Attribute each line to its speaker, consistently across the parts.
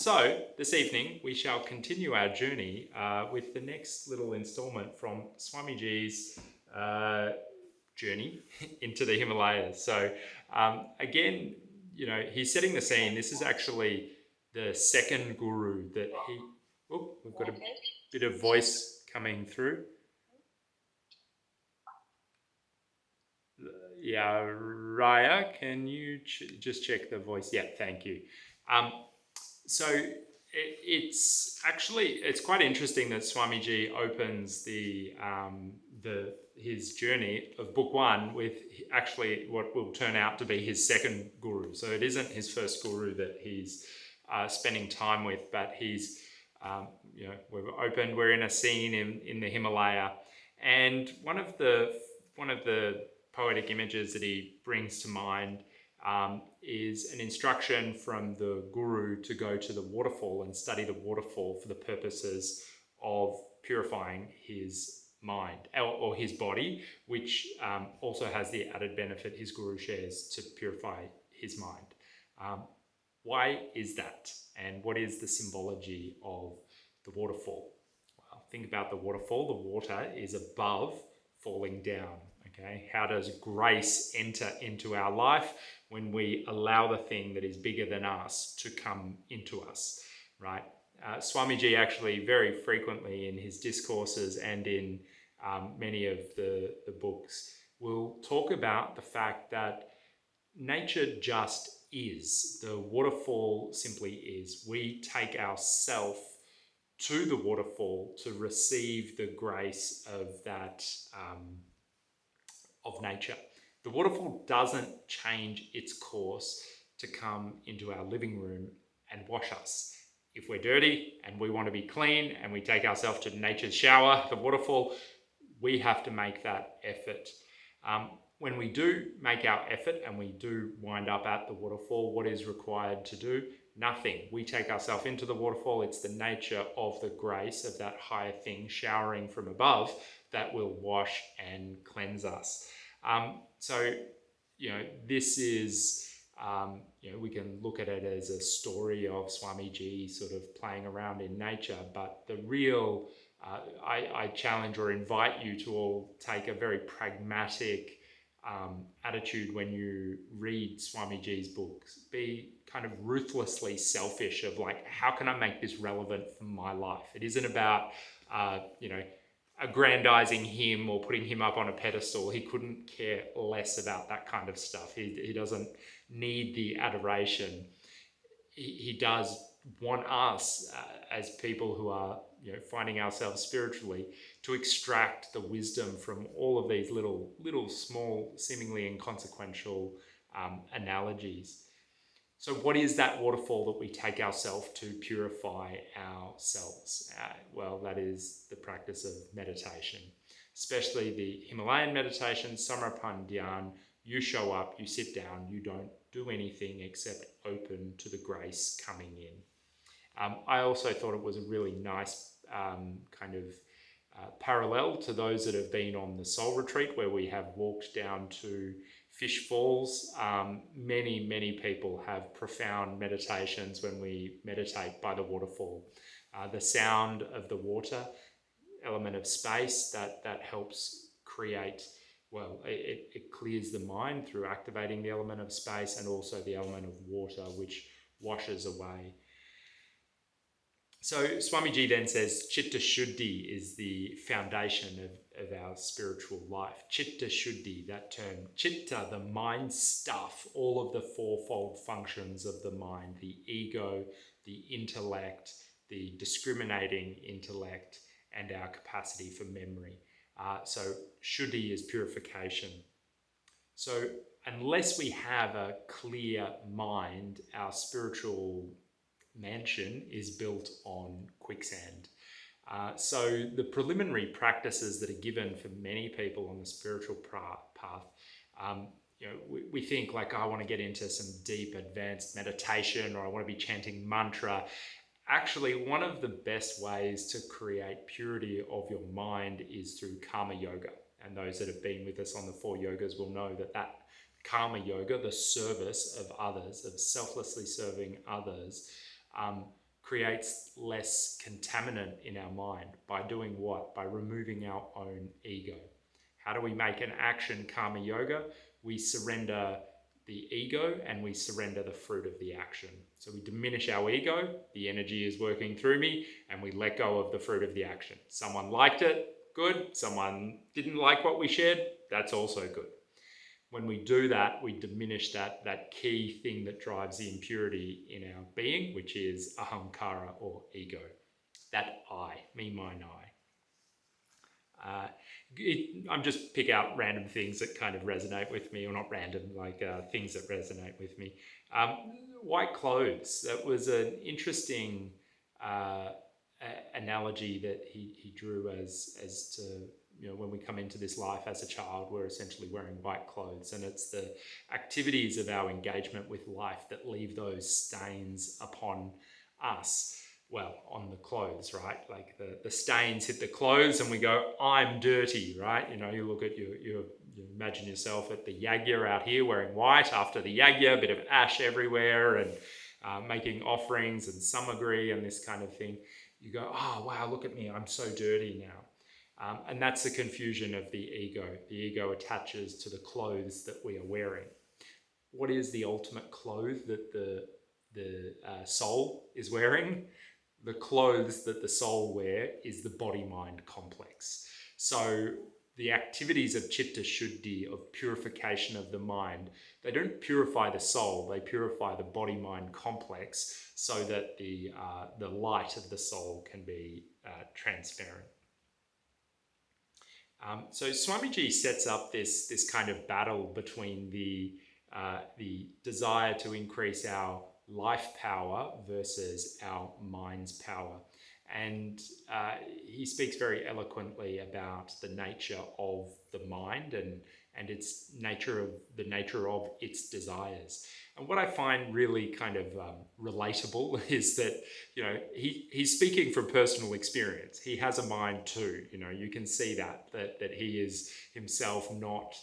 Speaker 1: So this evening we shall continue our journey with the next little installment from Swamiji's journey into the Himalayas. So again, he's setting the scene. This is actually the second guru that he... Oh, we've got a bit of voice coming through. Yeah, Raya, can you just check the voice? Yeah, thank you. So it's quite interesting that Swamiji opens his journey of book one with actually what will turn out to be his second guru. So it isn't his first guru that he's spending time with, but he's we're in a scene in the Himalaya, and one of the poetic images that he brings to mind is an instruction from the guru to go to the waterfall and study the waterfall for the purposes of purifying his mind or his body, which also has the added benefit his guru shares to purify his mind. Why is that? And what is the symbology of the waterfall? Well, think about the waterfall. The water is above, falling down. Okay, how does grace enter into our life? When we allow the thing that is bigger than us to come into us, right? Swamiji actually very frequently in his discourses and in many of the books will talk about the fact that nature just is. The waterfall simply is. We take ourself to the waterfall to receive the grace of that of nature. The waterfall doesn't change its course to come into our living room and wash us. If we're dirty and we want to be clean and we take ourselves to nature's shower, the waterfall, we have to make that effort. When we do make our effort and we do wind up at the waterfall, what is required to do? Nothing. We take ourselves into the waterfall. It's the nature of the grace of that higher thing showering from above that will wash and cleanse us. This is, we can look at it as a story of Swamiji sort of playing around in nature, but the real, I challenge or invite you to all take a very pragmatic attitude when you read Swamiji's books. Be kind of ruthlessly selfish of like, how can I make this relevant for my life? It isn't about, aggrandizing him or putting him up on a pedestal. He couldn't care less about that kind of stuff. He doesn't need the adoration. He does want us as people who are finding ourselves spiritually to extract the wisdom from all of these little small, seemingly inconsequential analogies. So what is that waterfall that we take ourselves to purify ourselves? Well, that is the practice of meditation, especially the Himalayan meditation, Samarpan Dhyan. You show up, you sit down, you don't do anything except open to the grace coming in. I also thought it was a really nice parallel to those that have been on the Soul Retreat, where we have walked down to Fish Falls. Many people have profound meditations when we meditate by the waterfall. The sound of the water, element of space, that helps create, it clears the mind through activating the element of space, and also the element of water, which washes away. So Swamiji then says Chitta Shuddhi is the foundation of our spiritual life. Chitta Shuddhi, that term. Chitta, the mind stuff, all of the fourfold functions of the mind, the ego, the intellect, the discriminating intellect, and our capacity for memory. So Shuddhi is purification. So unless we have a clear mind, our spiritual mansion is built on quicksand. So the preliminary practices that are given for many people on the spiritual path, we think like, I want to get into some deep advanced meditation, or I want to be chanting mantra. Actually, one of the best ways to create purity of your mind is through karma yoga. And those that have been with us on the 4 yogas will know that karma yoga, the service of others, of selflessly serving others, creates less contaminant in our mind. By doing what? By removing our own ego. How do we make an action karma yoga? We surrender the ego and we surrender the fruit of the action. So we diminish our ego, the energy is working through me, and we let go of the fruit of the action. Someone liked it, good. Someone didn't like what we shared, that's also good. When we do that, we diminish that key thing that drives the impurity in our being, which is ahamkara or ego. That I, me, mine, I. I'm just pick out random things that kind of resonate with me, or not random, like things that resonate with me. White clothes, that was an interesting analogy that he drew as to, when we come into this life as a child, we're essentially wearing white clothes, and it's the activities of our engagement with life that leave those stains upon us. Well, on the clothes, right? Like the stains hit the clothes and we go, I'm dirty, right? You look at you imagine yourself at the yagya out here wearing white after the yagya, a bit of ash everywhere, and making offerings and samagri and this kind of thing. You go, oh, wow, look at me, I'm so dirty now. And that's the confusion of the ego. The ego attaches to the clothes that we are wearing. What is the ultimate clothes that the soul is wearing? The clothes that the soul wear is the body-mind complex. So the activities of chitta shuddhi, of purification of the mind, they don't purify the soul, they purify the body-mind complex so that the light of the soul can be transparent. So Swamiji sets up this kind of battle between the desire to increase our life power versus our mind's power. And he speaks very eloquently about the nature of the mind and its nature of its desires. And what I find really kind of relatable is that, he's speaking from personal experience. He has a mind too. You can see that he is himself not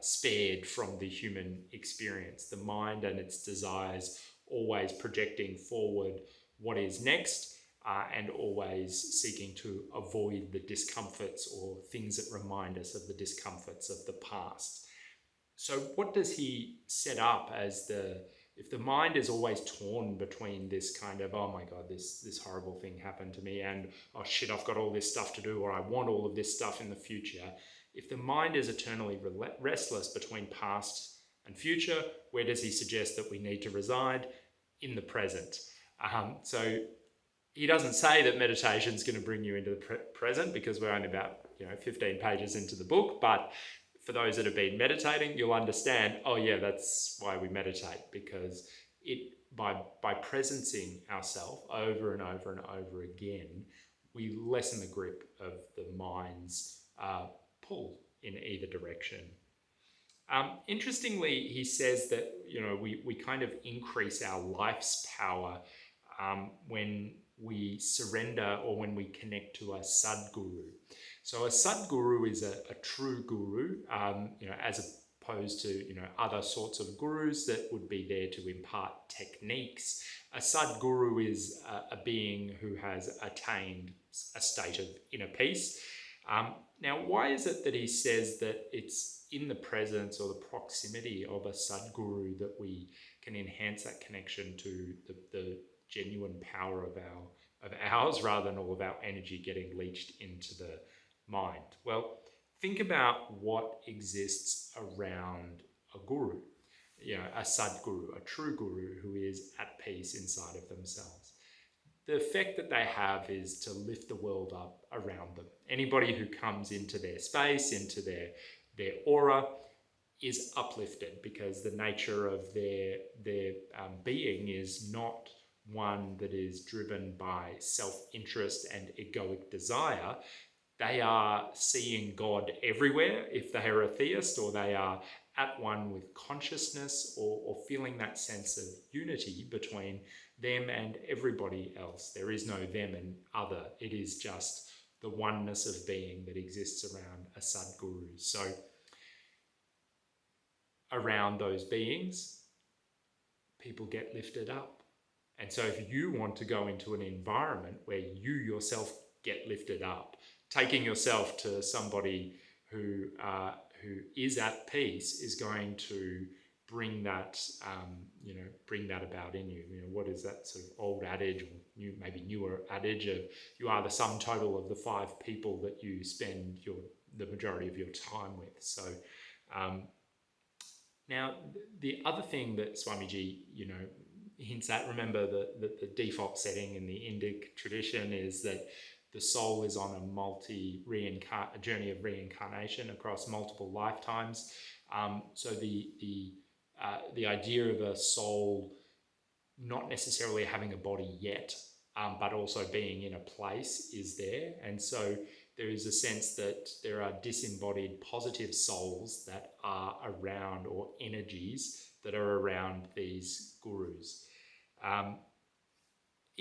Speaker 1: spared from the human experience. The mind and its desires always projecting forward what is next, and always seeking to avoid the discomforts or things that remind us of the discomforts of the past. So what does he set up as if the mind is always torn between this kind of, oh my God, this horrible thing happened to me, and oh shit, I've got all this stuff to do, or I want all of this stuff in the future. If the mind is eternally restless between past and future, where does he suggest that we need to reside? In the present. So he doesn't say that meditation is going to bring you into the present, because we're only about 15 pages into the book. But for those that have been meditating, you'll understand, oh yeah, that's why we meditate, because by presencing ourselves over and over and over again, we lessen the grip of the mind's pull in either direction. Interestingly, he says that we kind of increase our life's power when we surrender or when we connect to a sadguru. So a sadguru is a true guru, as opposed to other sorts of gurus that would be there to impart techniques. A sadguru is a being who has attained a state of inner peace. Now, why is it that he says that it's in the presence or the proximity of a sadguru that we can enhance that connection to the genuine power of ours, rather than all of our energy getting leached into the mind? Well, think about what exists around a guru, a sadguru, a true guru who is at peace inside of themselves. The effect that they have is to lift the world up around them. Anybody who comes into their space, into their aura, is uplifted, because the nature of their being is not one that is driven by self-interest and egoic desire. They are seeing God everywhere if they are a theist, or they are at one with consciousness, or feeling that sense of unity between them and everybody else. There is no them and other. It is just the oneness of being that exists around a sadguru. So around those beings, people get lifted up. And so if you want to go into an environment where you yourself get lifted up, taking yourself to somebody who is at peace is going to bring that bring that about in you. What is that sort of old adage, or maybe newer adage of you are the sum total of the 5 people that you spend the majority of your time with. So now the other thing that Swamiji hints at, remember that the default setting in the Indic tradition is that the soul is on a journey of reincarnation across multiple lifetimes. So the idea of a soul not necessarily having a body yet, but also being in a place is there. And so there is a sense that there are disembodied positive souls that are around, or energies that are around these gurus.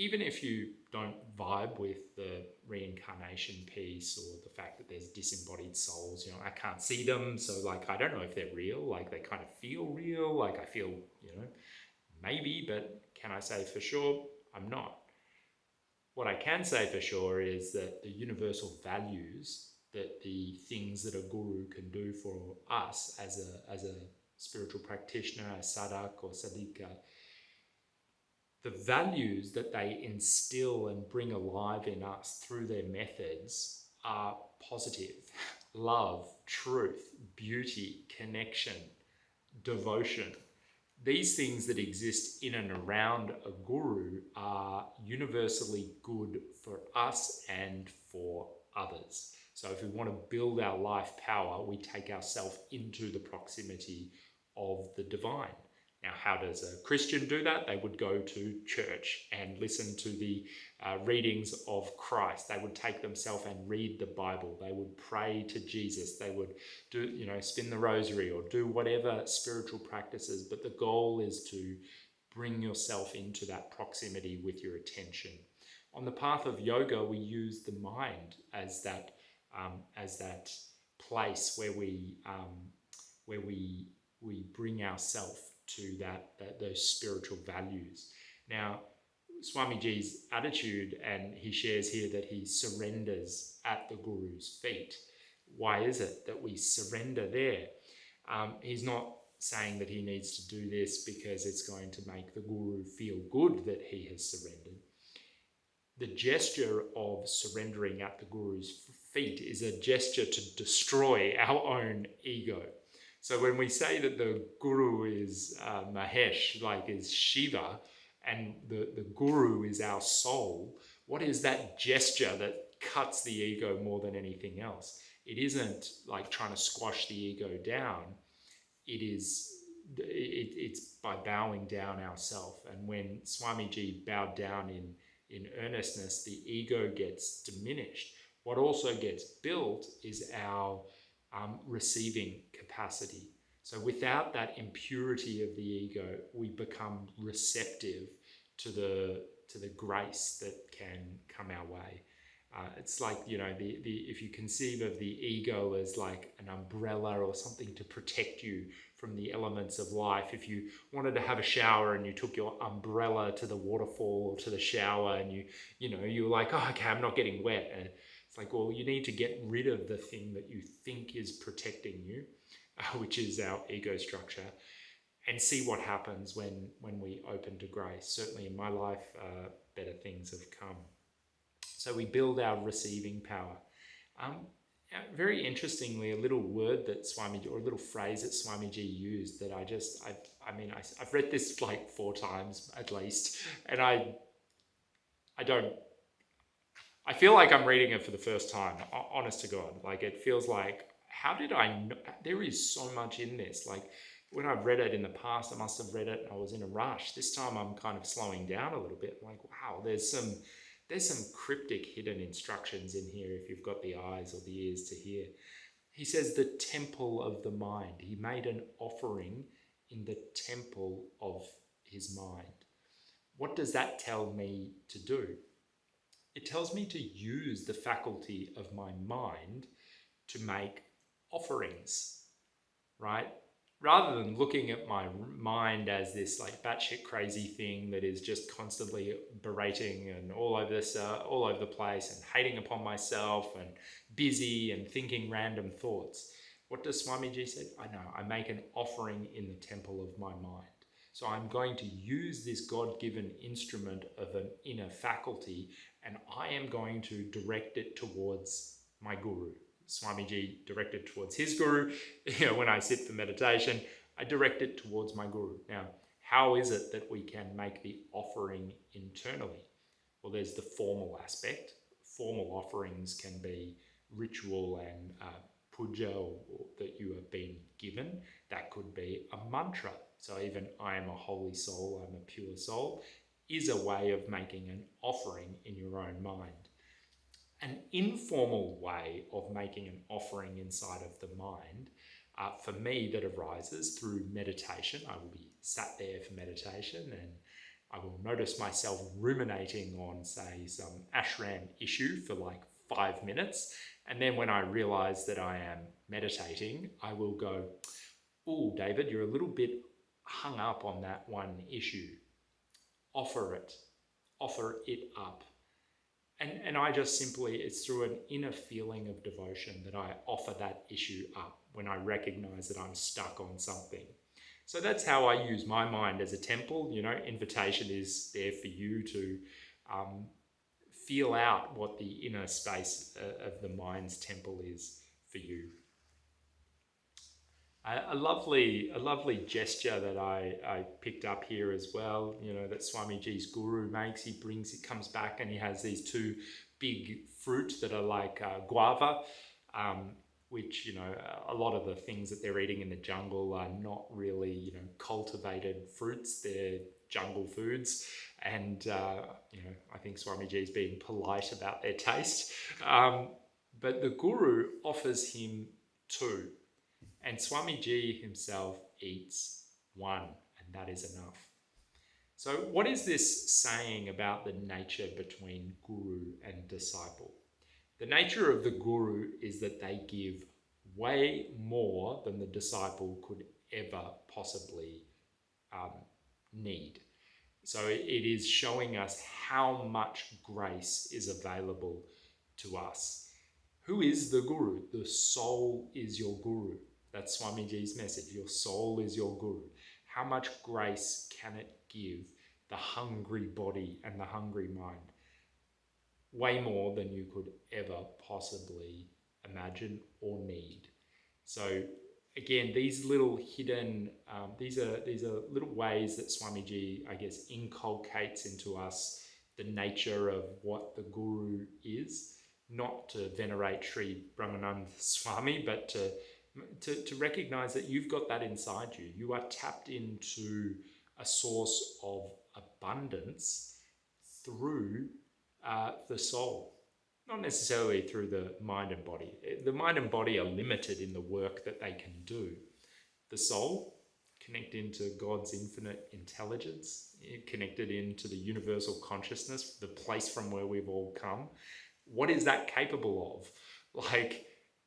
Speaker 1: Even if you don't vibe with the reincarnation piece or the fact that there's disembodied souls, I can't see them, so I don't know if they're real. They kind of feel real. I feel, maybe, but can I say for sure? I'm not. What I can say for sure is that the universal values, that the things that a guru can do for us as a spiritual practitioner, a sadhak or sadhika, the values that they instill and bring alive in us through their methods are positive. Love, truth, beauty, connection, devotion. These things that exist in and around a guru are universally good for us and for others. So if we want to build our life power, we take ourselves into the proximity of the divine. Now, how does a Christian do that? They would go to church and listen to the readings of Christ. They would take themselves and read the Bible. They would pray to Jesus. They would do, spin the rosary or do whatever spiritual practices. But the goal is to bring yourself into that proximity with your attention. On the path of yoga, we use the mind as that place where we bring ourselves to those spiritual values. Now, Swamiji's attitude, and he shares here that he surrenders at the Guru's feet. Why is it that we surrender there? He's not saying that he needs to do this because it's going to make the Guru feel good that he has surrendered. The gesture of surrendering at the Guru's feet is a gesture to destroy our own ego. So when we say that the Guru is Mahesh, is Shiva, and the Guru is our soul, what is that gesture that cuts the ego more than anything else? It isn't trying to squash the ego down. It's by bowing down ourselves. And when Swamiji bowed down in earnestness, the ego gets diminished. What also gets built is our receiving capacity. So without that impurity of the ego, we become receptive to the grace that can come our way. It's if you conceive of the ego as an umbrella or something to protect you from the elements of life. If you wanted to have a shower and you took your umbrella to the waterfall or to the shower, and you were like, oh, okay, I'm not getting wet. And it's well, you need to get rid of the thing that you think is protecting you, which is our ego structure, and see what happens when we open to grace. Certainly in my life, better things have come. So we build our receiving power. Very interestingly, a little word that Swamiji, or a little phrase that Swamiji used that I've read this 4 times at least, and I feel like I'm reading it for the first time, honest to God. It feels how did I know? There is so much in this. When I've read it in the past, I must have read it and I was in a rush. This time I'm kind of slowing down a little bit. Wow, there's some cryptic hidden instructions in here if you've got the eyes or the ears to hear. He says the temple of the mind. He made an offering in the temple of his mind. What does that tell me to do? It tells me to use the faculty of my mind to make offerings, right? rather than looking at my mind as this like batshit crazy thing that is just constantly berating and all over the place and hating upon myself and busy and thinking random thoughts, what does Swamiji say? I know, I make an offering in the temple of my mind. So I'm going to use this God-given instrument of an inner faculty, and I am going to direct it towards my guru. Swamiji directed towards his guru. When I sit for meditation, I direct it towards my guru. Now, how is it that we can make the offering internally? Well, there's the formal aspect. Formal offerings can be ritual and puja that you have been given. That could be a mantra. So even I am a holy soul, I'm a pure soul, is a way of making an offering in your own mind. An informal way of making an offering inside of the mind, for me, that arises through meditation. I will be sat there for meditation and I will notice myself ruminating on, say, some ashram issue for like 5 minutes. And then when I realize that I am meditating, I will go, "Oh, David, you're a little bit hung up on that one issue. Offer it up." And I just simply, it's through an inner feeling of devotion that I offer that issue up when I recognize that I'm stuck on something. So that's how I use my mind as a temple. Invitation is there for you to feel out what the inner space of the mind's temple is for you. A lovely gesture that I picked up here as well, that Swamiji's guru makes. He comes back and he has these 2 big fruit that are like guava, which, a lot of the things that they're eating in the jungle are not really, cultivated fruits. They're jungle foods. And, I think Swamiji's being polite about their taste. But the guru offers him 2. And Swamiji himself eats 1, and that is enough. So what is this saying about the nature between guru and disciple? The nature of the guru is that they give way more than the disciple could ever possibly need. So it is showing us how much grace is available to us. Who is the guru? The soul is your guru. That's Swamiji's message. Your soul is your guru. How much grace can it give the hungry body and the hungry mind? Way more than you could ever possibly imagine or need. So again, these little hidden, these are little ways that Swamiji, I guess, inculcates into us the nature of what the guru is. Not to venerate Sri Brahmanand Swami, but to recognize that you've got that inside you. You are tapped into a source of abundance through the soul, not necessarily through the mind and body. The mind and body are limited in the work that they can do. The soul, connected into God's infinite intelligence, connected into the universal consciousness, the place from where we've all come. What is that capable of?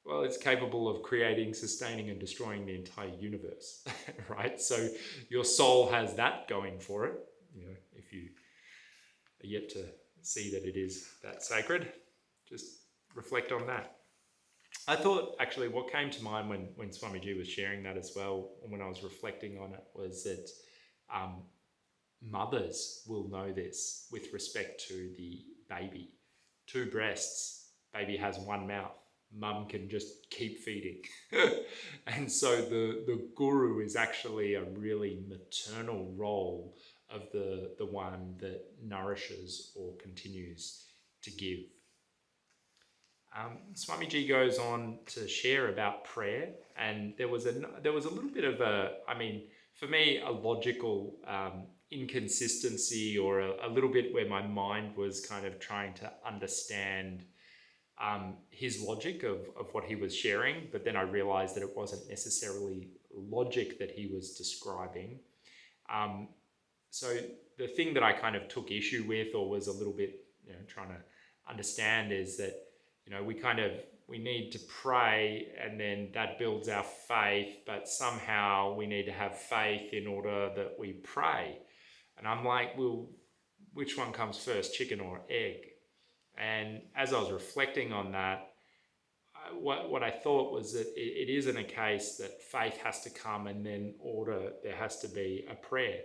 Speaker 1: Well, it's capable of creating, sustaining, and destroying the entire universe, right? So your soul has that going for it. If you are yet to see that it is that sacred, just reflect on that. I thought, actually, what came to mind when Swamiji was sharing that as well, and when I was reflecting on it, was that mothers will know this with respect to the baby. 2 breasts, baby has 1 mouth. Mum can just keep feeding. And so the guru is actually a really maternal role of the one that nourishes or continues to give. Swamiji goes on to share about prayer, and there was a little bit of for me, a logical inconsistency, or a little bit where my mind was kind of trying to understand his logic of what he was sharing, but then I realized that it wasn't necessarily logic that he was describing. So the thing that I kind of took issue with, or was a little bit trying to understand, is that we need to pray, and then that builds our faith, but somehow we need to have faith in order that we pray. And I'm like, well, which one comes first, chicken or egg? And as I was reflecting on that, what I thought was that it isn't a case that faith has to come and then there has to be a prayer.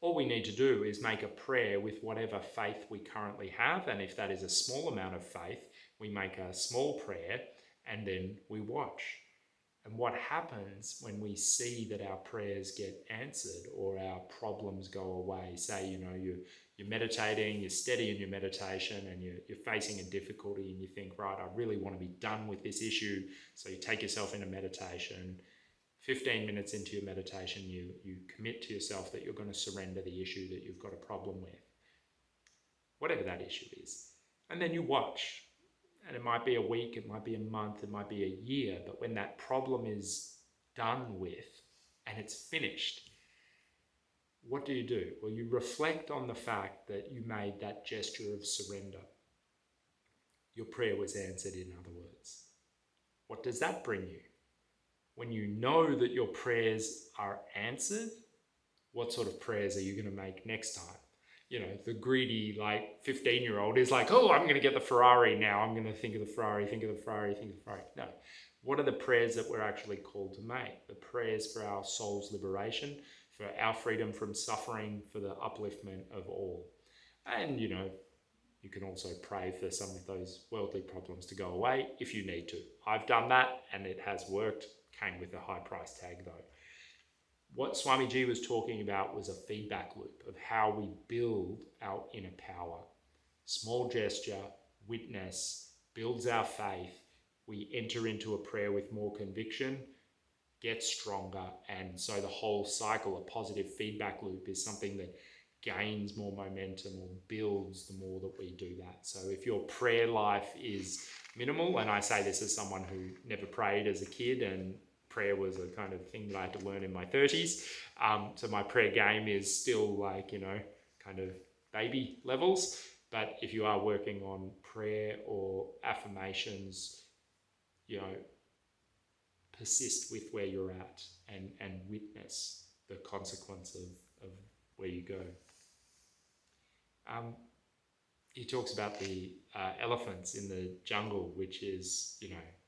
Speaker 1: All we need to do is make a prayer with whatever faith we currently have, and if that is a small amount of faith, we make a small prayer and then we watch. And what happens when we see that our prayers get answered or our problems go away? Say, you're meditating, you're steady in your meditation, and you're facing a difficulty, and you think, right, I really want to be done with this issue. So you take yourself into meditation. 15 minutes into your meditation, you commit to yourself that you're going to surrender the issue that you've got a problem with, whatever that issue is. And then you watch. And it might be a week, it might be a month, it might be a year, but when that problem is done with and it's finished, what do? Well, you reflect on the fact that you made that gesture of surrender. Your prayer was answered, in other words. What does that bring you? When you know that your prayers are answered, what sort of prayers are you going to make next time? The greedy 15-year-old is like, oh, I'm going to get the Ferrari now. I'm going to think of the Ferrari, think of the Ferrari, think of the Ferrari. No. What are the prayers that we're actually called to make? The prayers for our soul's liberation, for our freedom from suffering, for the upliftment of all. And, you can also pray for some of those worldly problems to go away if you need to. I've done that and it has worked. Came with a high price tag though. What Swamiji was talking about was a feedback loop of how we build our inner power. Small gesture, witness, builds our faith. We enter into a prayer with more conviction, get stronger, and so the whole cycle, a positive feedback loop, is something that gains more momentum or builds the more that we do that. So if your prayer life is minimal, and I say this as someone who never prayed as a kid, and prayer was a kind of thing that I had to learn in my 30s. So my prayer game is still kind of baby levels. But if you are working on prayer or affirmations, persist with where you're at and witness the consequence of where you go. He talks about the elephants in the jungle, which is,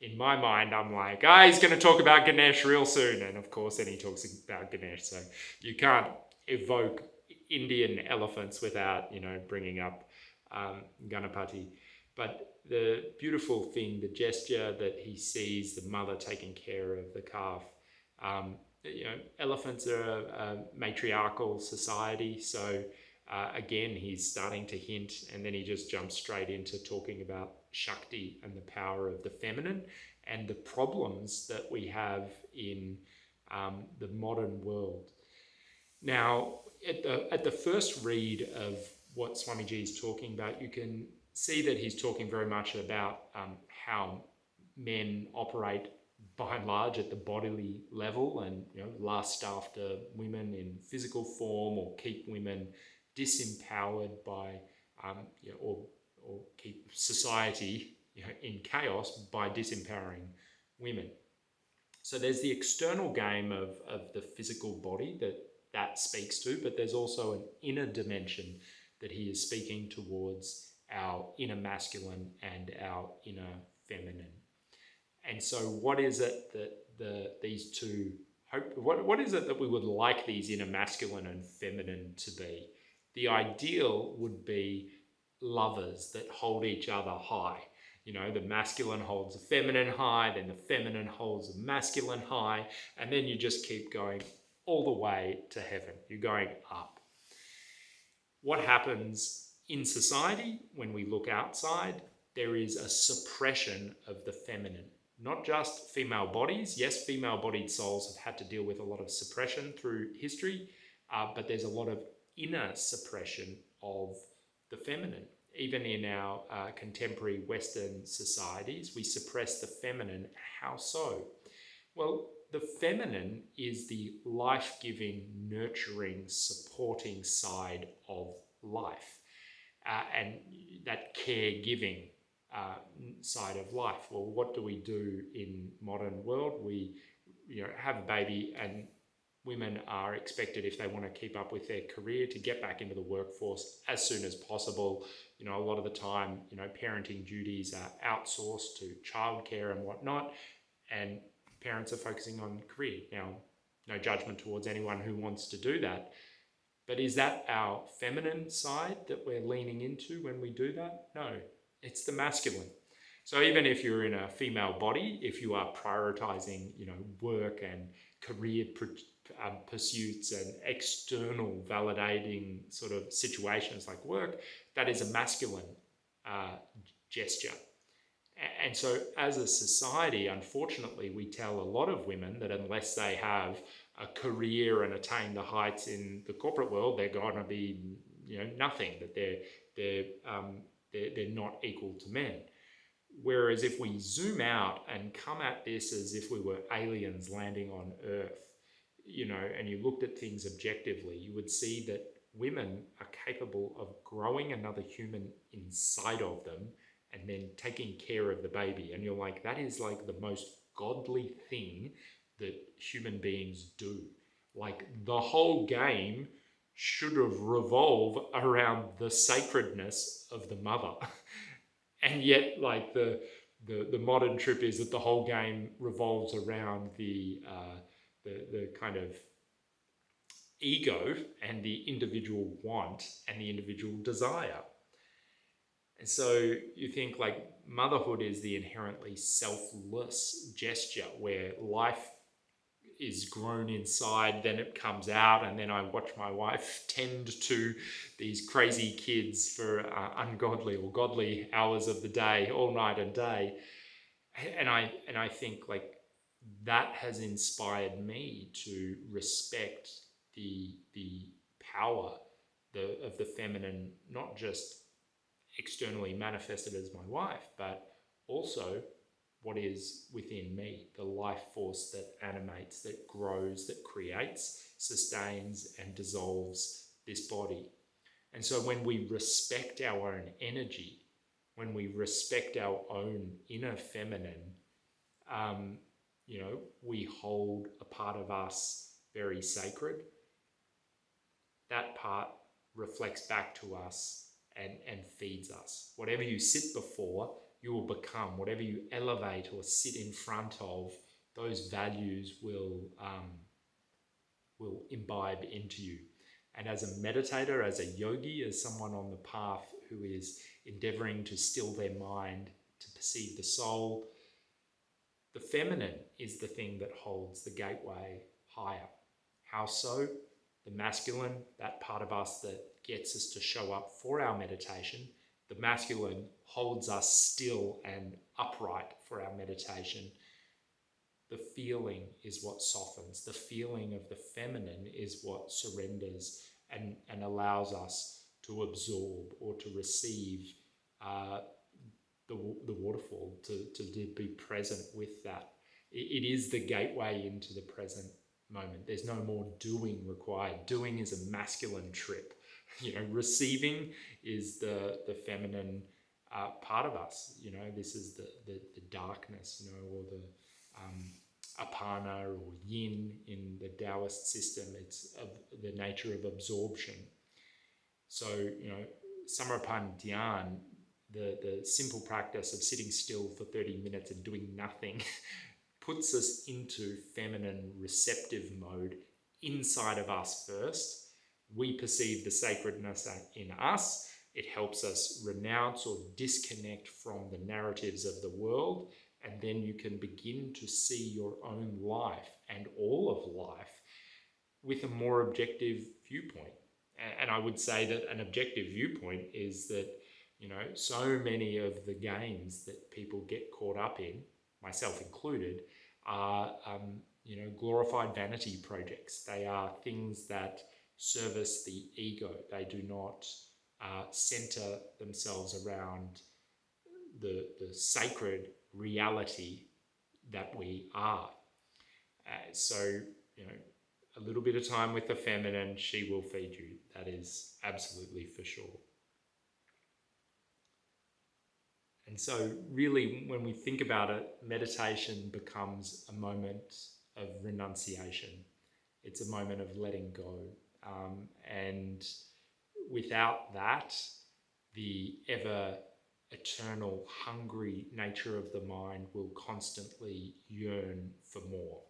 Speaker 1: in my mind, I'm like, he's going to talk about Ganesh real soon. And of course, then he talks about Ganesh. So you can't evoke Indian elephants without, bringing up Ganapati. But the beautiful thing, the gesture that he sees the mother taking care of the calf, elephants are a matriarchal society. So again, he's starting to hint, and then he just jumps straight into talking about Shakti and the power of the feminine and the problems that we have in the modern world. Now, at the first read of what Swamiji is talking about, you can see that he's talking very much about how men operate by and large at the bodily level and lust after women in physical form, or keep women disempowered by or keep society in chaos by disempowering women. So there's the external game of the physical body that speaks to, but there's also an inner dimension that he is speaking towards, our inner masculine and our inner feminine. And so what is it that these two hope, what is it that we would like these inner masculine and feminine to be? The ideal would be lovers that hold each other high. The masculine holds the feminine high, then the feminine holds the masculine high, and then you just keep going all the way to heaven. You're going up. What happens in society when we look outside? There is a suppression of the feminine. Not just female bodies. Yes, female-bodied souls have had to deal with a lot of suppression through history, but there's a lot of inner suppression of the feminine. Even in our contemporary Western societies, we suppress the feminine. How so? Well, the feminine is the life-giving, nurturing, supporting side of life, and that caregiving side of life. Well, what do we do in modern world? We, have a baby, and women are expected, if they want to keep up with their career, to get back into the workforce as soon as possible. A lot of the time, parenting duties are outsourced to childcare and whatnot, and parents are focusing on career. Now, no judgment towards anyone who wants to do that, but is that our feminine side that we're leaning into when we do that? No, it's the masculine. So even if you're in a female body, if you are prioritizing, work and career pursuits and external validating sort of situations like work, that is a masculine gesture. And so as a society, unfortunately, we tell a lot of women that unless they have a career and attain the heights in the corporate world, they're going to be, nothing, that they're not equal to men. Whereas if we zoom out and come at this as if we were aliens landing on Earth, and you looked at things objectively, you would see that women are capable of growing another human inside of them and then taking care of the baby. And you're like, that is like the most godly thing that human beings do. Like, the whole game should have revolved around the sacredness of the mother. And yet, like, the modern trip is that the whole game revolves around the kind of ego and the individual want and the individual desire. And so you think, like, motherhood is the inherently selfless gesture where life is grown inside, then it comes out, and then I watch my wife tend to these crazy kids for ungodly or godly hours of the day, all night and day. And I think, like, that has inspired me to respect the power of the feminine, not just externally manifested as my wife, but also what is within me, the life force that animates, that grows, that creates, sustains, and dissolves this body. And so when we respect our own energy, when we respect our own inner feminine, we hold a part of us very sacred. That part reflects back to us and feeds us. Whatever you sit before, you will become. Whatever you elevate or sit in front of, those values will imbibe into you. And as a meditator, as a yogi, as someone on the path who is endeavoring to still their mind, to perceive the soul, the feminine is the thing that holds the gateway higher. How so? The masculine, that part of us that gets us to show up for our meditation, the masculine holds us still and upright for our meditation. The feeling is what softens. The feeling of the feminine is what surrenders and allows us to absorb or to receive the waterfall, to be present with that. It is the gateway into the present moment. There's no more doing required. Doing is a masculine trip. Receiving is the feminine part of us. This is the darkness, or the apana or yin in the Taoist system. It's of the nature of absorption. So, Samarpan Dhyan, the simple practice of sitting still for 30 minutes and doing nothing puts us into feminine receptive mode inside of us first. We perceive the sacredness in us. It helps us renounce or disconnect from the narratives of the world, and then you can begin to see your own life and all of life with a more objective viewpoint. And I would say that an objective viewpoint is that, so many of the games that people get caught up in, myself included, are, glorified vanity projects. They are things that service the ego. They do not center themselves around the sacred reality that we are. So, a little bit of time with the feminine, she will feed you. That is absolutely for sure. And so really, when we think about it, meditation becomes a moment of renunciation. It's a moment of letting go. And without that, the ever eternal, hungry nature of the mind will constantly yearn for more.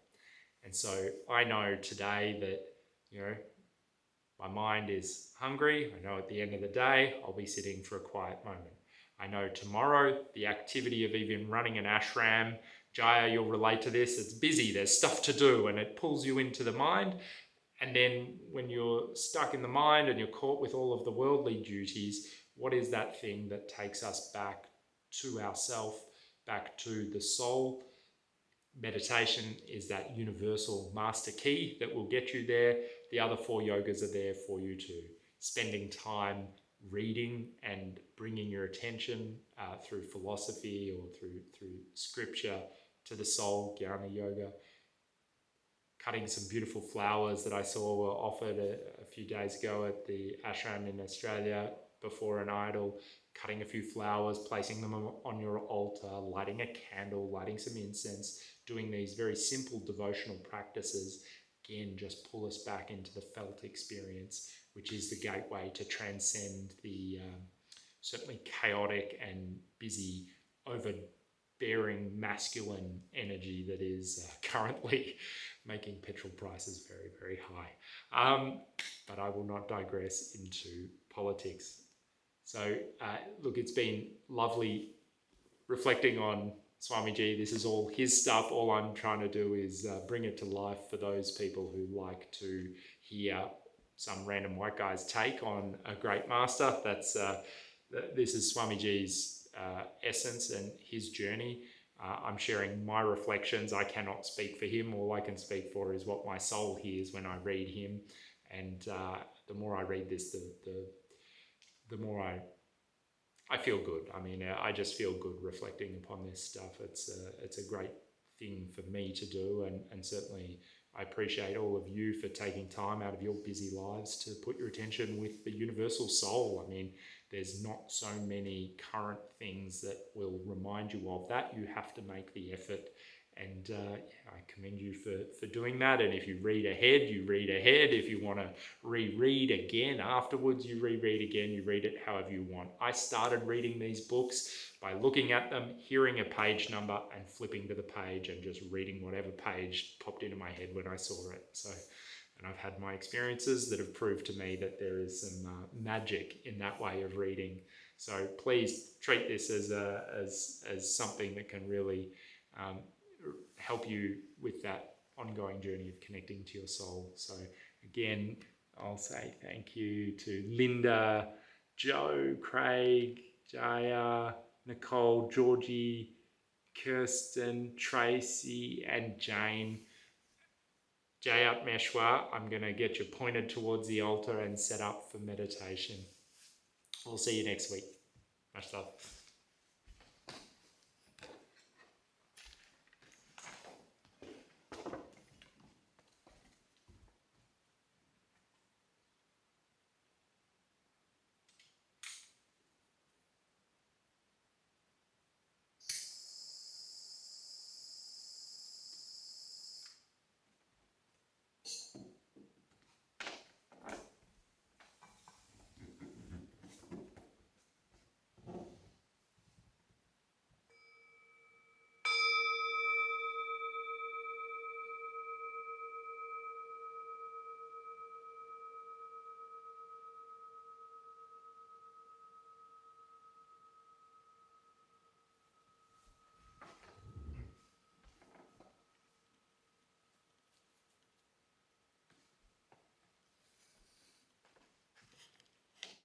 Speaker 1: And so I know today that, my mind is hungry. I know at the end of the day, I'll be sitting for a quiet moment. I know tomorrow, the activity of even running an ashram, Jaya, you'll relate to this, it's busy, there's stuff to do, and it pulls you into the mind. And then when you're stuck in the mind and you're caught with all of the worldly duties, what is that thing that takes us back to ourself, back to the soul? Meditation is that universal master key that will get you there. The other 4 yogas are there for you too. Spending time reading and bringing your attention through philosophy or through scripture to the soul, jnana yoga. Cutting some beautiful flowers that I saw were offered a few days ago at the Ashram in Australia before an idol. Cutting a few flowers, placing them on your altar, lighting a candle, lighting some incense, doing these very simple devotional practices, again, just pull us back into the felt experience, which is the gateway to transcend the certainly chaotic and busy, overbearing masculine energy that is currently making petrol prices very, very high. But I will not digress into politics. So, look, it's been lovely reflecting on Swamiji. This is all his stuff. All I'm trying to do is bring it to life for those people who like to hear some random white guy's take on a great master. This is Swamiji's essence and his journey. I'm sharing my reflections. I cannot speak for him. All I can speak for is what my soul hears when I read him. And the more I read this, the more I feel good. I mean, I just feel good reflecting upon this stuff. It's a great thing for me to do, and certainly I appreciate all of you for taking time out of your busy lives to put your attention with the universal soul. I mean, there's not so many current things that will remind you of that. You have to make the effort, and I commend you for doing that. And if you read ahead, you read ahead. If you want to reread again afterwards, you reread again. You read it however you want. I started reading these books by looking at them, hearing a page number and flipping to the page and just reading whatever page popped into my head when I saw it. So, and I've had my experiences that have proved to me that there is some magic in that way of reading. So please treat this as something that can really help you with that ongoing journey of connecting to your soul. So again, I'll say thank you to Linda, Joe, Craig, Jaya, Nicole, Georgie, Kirsten, Tracy, and Jane. Jayat Meshwar, I'm going to get you pointed towards the altar and set up for meditation. We'll see you next week. Much love.